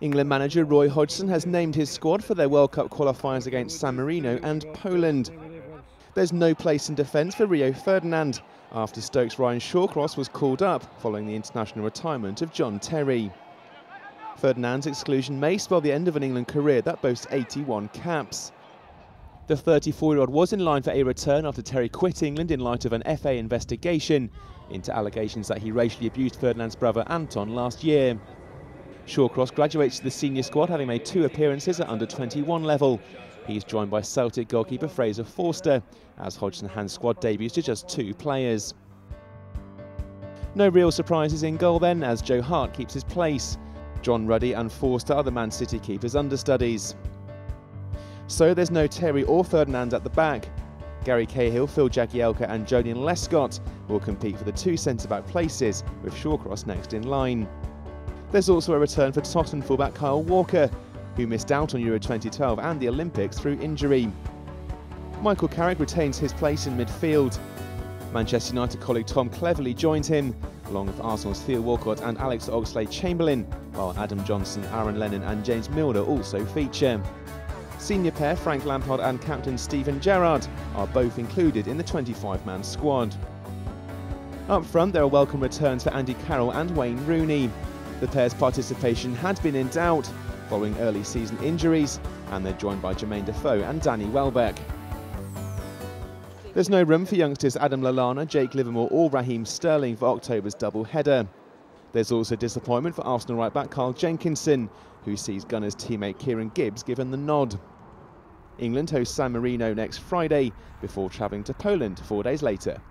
England manager Roy Hodgson has named his squad for their World Cup qualifiers against San Marino and Poland. There's no place in defence for Rio Ferdinand after Stoke's Ryan Shawcross was called up following the international retirement of John Terry. Ferdinand's exclusion may spell the end of an England career that boasts 81 caps. The 34-year-old was in line for a return after Terry quit England in light of an FA investigation into allegations that he racially abused Ferdinand's brother Anton last year. Shawcross graduates to the senior squad, having made 2 appearances at under-21 level. He's joined by Celtic goalkeeper Fraser Forster, as Hodgson hands squad debuts to just 2 players. No real surprises in goal then, as Joe Hart keeps his place. John Ruddy and Forster are the Man City keeper's understudies. So there's no Terry or Ferdinand at the back. Gary Cahill, Phil Jagielka and Jolyon Lescott will compete for the 2 centre-back places, with Shawcross next in line. There's also a return for Tottenham fullback Kyle Walker, who missed out on Euro 2012 and the Olympics through injury. Michael Carrick retains his place in midfield. Manchester United colleague Tom Cleverley joins him, along with Arsenal's Theo Walcott and Alex Oxlade-Chamberlain, while Adam Johnson, Aaron Lennon and James Milner also feature. Senior pair Frank Lampard and captain Steven Gerrard are both included in the 25-man squad. Up front, there are welcome returns for Andy Carroll and Wayne Rooney. The pair's participation had been in doubt following early season injuries, and they're joined by Jermaine Defoe and Danny Welbeck. There's no room for youngsters Adam Lallana, Jake Livermore or Raheem Sterling for October's double-header. There's also disappointment for Arsenal right-back Carl Jenkinson, who sees Gunners teammate Kieran Gibbs given the nod. England hosts San Marino next Friday, before travelling to Poland 4 days later.